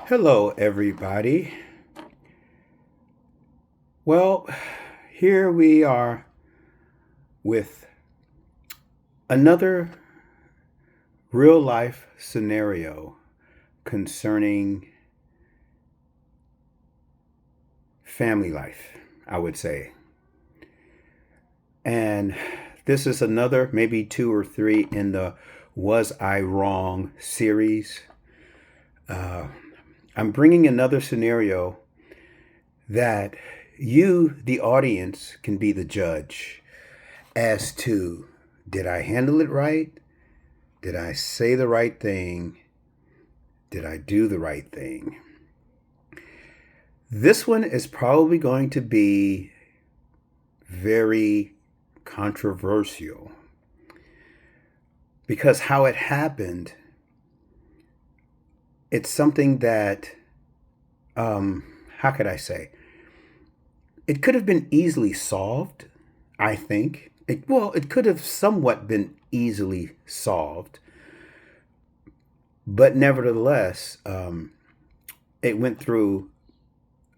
Hello, everybody. Well, here we are with another real life scenario concerning family life, I would say. And this is another, maybe two or three in the Was I Wrong series. Uh, I'm bringing another scenario that you, the audience, can be the judge as to did I handle it right? Did I say the right thing? Did I do the right thing? This one is probably going to be very controversial because how it happened, it's something that, how could I say? It could have been easily solved, I think. It could have somewhat been easily solved, but nevertheless, it went through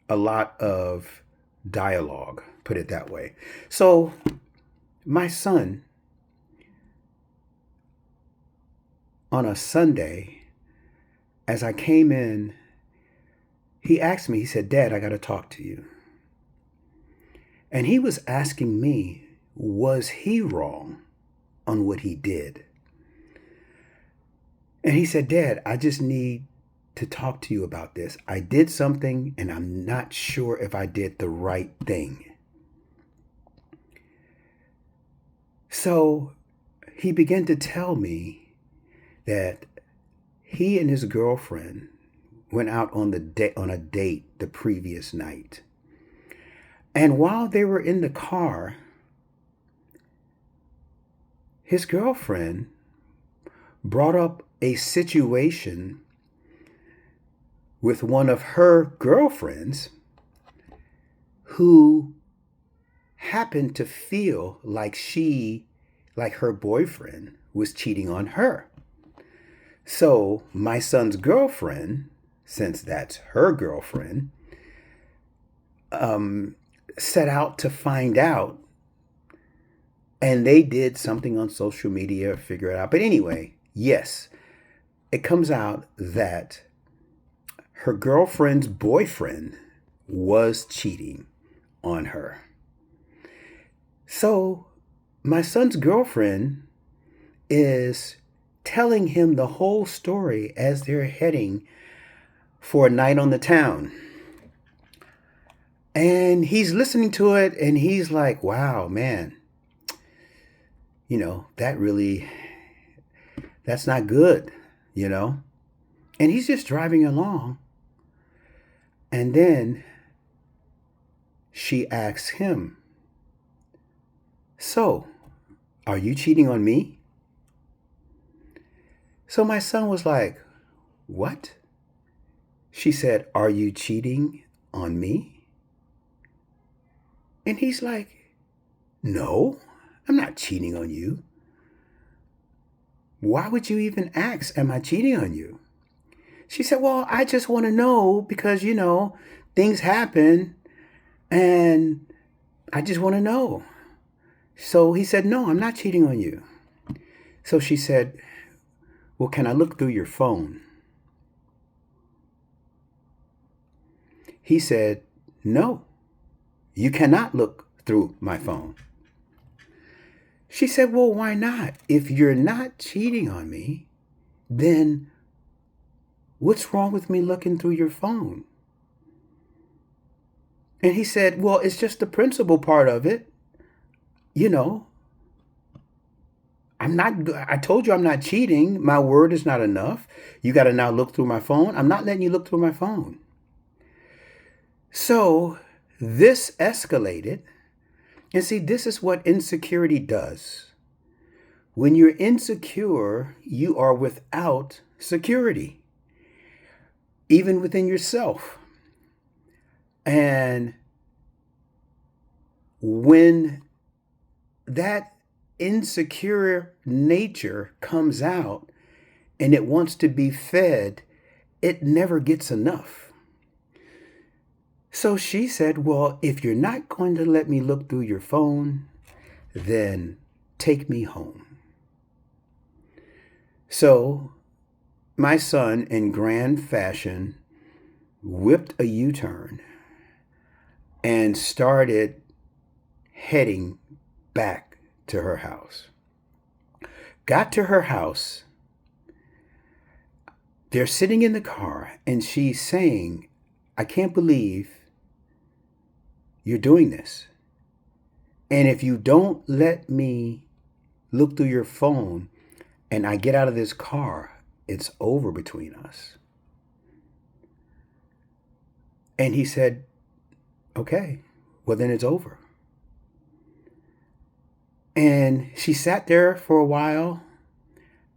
a lot of dialogue, put it that way. So, my son, on a Sunday, as I came in, he asked me, he said, "Dad, I got to talk to you." And he was asking me, was he wrong on what he did? And he said, "Dad, I just need to talk to you about this. I did something and I'm not sure if I did the right thing." So he began to tell me that he and his girlfriend went out on a date the previous night. And while they were in the car, his girlfriend brought up a situation with one of her girlfriends who happened to feel like her boyfriend was cheating on her. So my son's girlfriend, since that's her girlfriend, set out to find out, and they did something on social media, figure it out. But anyway, yes, it comes out that her girlfriend's boyfriend was cheating on her. So my son's girlfriend is telling him the whole story as they're heading for a night on the town. And he's listening to it and he's like, wow, man, that's not good, you know? And he's just driving along. And then she asks him, "So, are you cheating on me?" So my son was like, "What?" She said, "Are you cheating on me?" And he's like, "No, I'm not cheating on you. Why would you even ask, am I cheating on you?" She said, "Well, I just want to know because, things happen and I just want to know." So he said, "No, I'm not cheating on you." So she said, "Well, can I look through your phone?" He said, "No, you cannot look through my phone." She said, "Well, why not? If you're not cheating on me, then what's wrong with me looking through your phone?" And he said, "Well, it's just the principal part of it. You know, I told you I'm not cheating. My word is not enough. You got to now look through my phone. I'm not letting you look through my phone." So this escalated. And see, this is what insecurity does. When you're insecure, you are without security, even within yourself. And when that insecure nature comes out and it wants to be fed, it never gets enough. So she said, well, if you're not going to let me look through your phone, then take me home. So my son, in grand fashion, whipped a U-turn and started heading back to her house. Got to her house. They're sitting in the car and she's saying, I can't believe you're doing this. And if you don't let me look through your phone and I get out of this car, it's over between us. And he said, okay, well then it's over. And she sat there for a while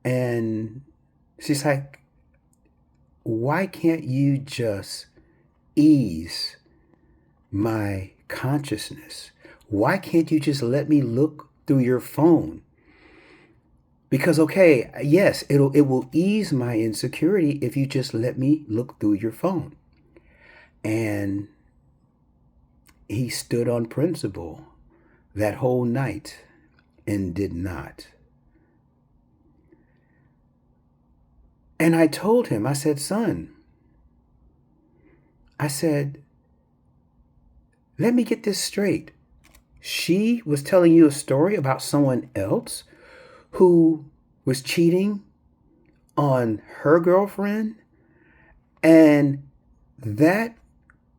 and she's like, why can't you just ease my consciousness? Why can't you just let me look through your phone? Because, okay, yes, it will ease my insecurity if you just let me look through your phone. And he stood on principle that whole night and did not. And I told him, I said, son, I said, let me get this straight. She was telling you a story about someone else who was cheating on her girlfriend, and that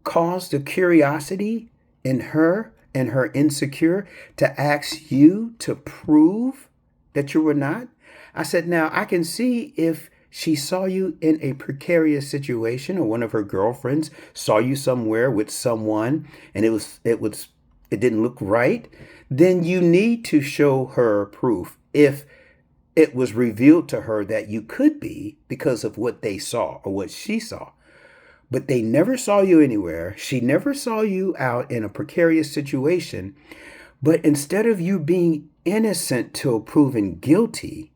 caused a curiosity in her and her insecure to ask you to prove that you were not. I said, now I can see if she saw you in a precarious situation, or one of her girlfriends saw you somewhere with someone and it didn't look right, then you need to show her proof if it was revealed to her that you could be because of what they saw or what she saw. But they never saw you anywhere. She never saw you out in a precarious situation. But instead of you being innocent till proven guilty,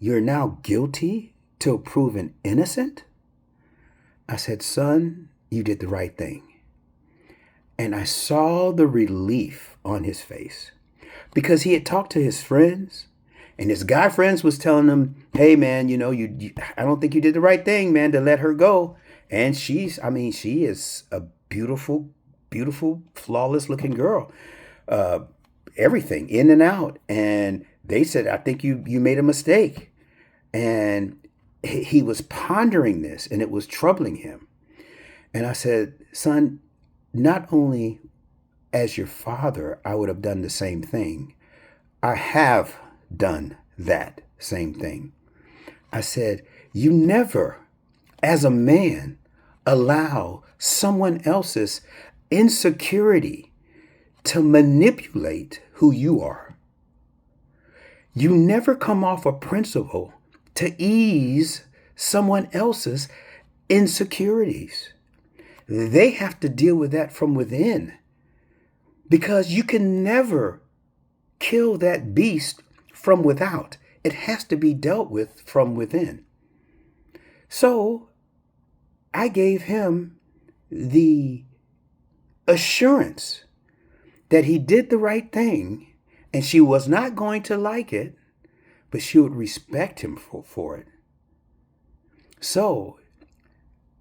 you're now guilty till proven innocent? I said, son, you did the right thing. And I saw the relief on his face because he had talked to his friends, and his guy friends was telling him, hey man, I don't think you did the right thing, man, to let her go. And she is a beautiful, beautiful, flawless looking girl. Everything in and out. And they said, I think you made a mistake. And he was pondering this and it was troubling him. And I said, son, not only as your father, I would have done the same thing. I have done that same thing. I said, you never, as a man, allow someone else's insecurity to manipulate who you are. You never come off a principle to ease someone else's insecurities. They have to deal with that from within, because you can never kill that beast from without. It has to be dealt with from within. So I gave him the assurance that he did the right thing, and she was not going to like it, but she would respect him for it. So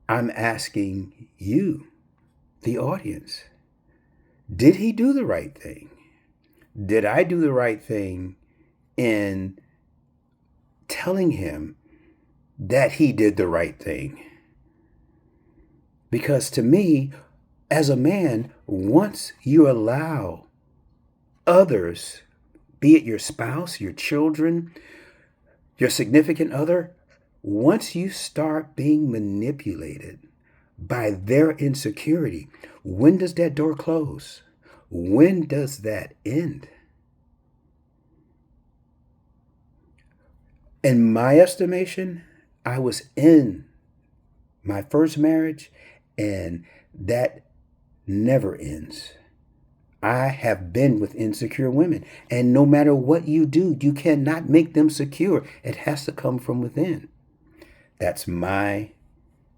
I'm asking you, the audience, did he do the right thing? Did I do the right thing in telling him that he did the right thing? Because to me, as a man, once you allow others, be it your spouse, your children, your significant other, once you start being manipulated by their insecurity, when does that door close? When does that end? In my estimation, I was in my first marriage, and that never ends. I have been with insecure women, and no matter what you do, you cannot make them secure. It has to come from within. That's my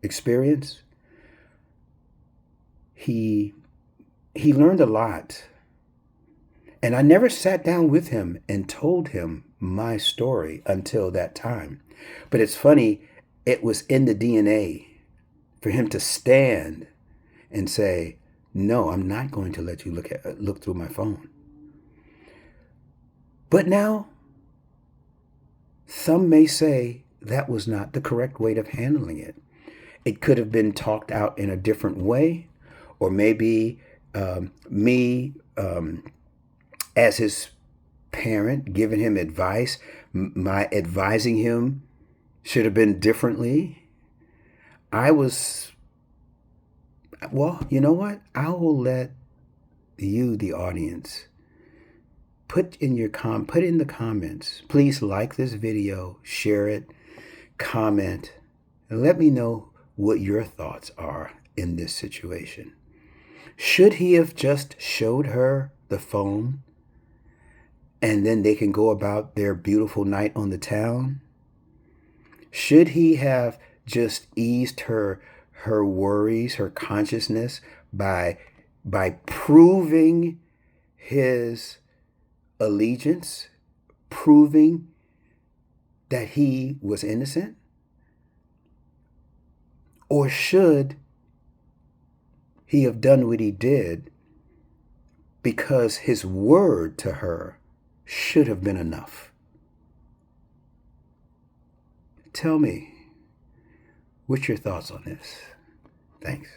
experience, he learned a lot. And I never sat down with him and told him my story until that time. But it's funny, it was in the DNA for him to stand and say, no, I'm not going to let you look through my phone. But now, some may say that was not the correct way of handling it. It could have been talked out in a different way, or maybe me as his parent giving him advice, my advising him should have been differently. Well, you know what? I will let you, the audience, put in the comments. Please like this video, share it, comment, and let me know what your thoughts are in this situation. Should he have just showed her the phone and then they can go about their beautiful night on the town? Should he have just eased her worries, her consciousness by proving his allegiance, proving that he was innocent? Or should he have done what he did because his word to her should have been enough? Tell me, what's your thoughts on this? Thanks.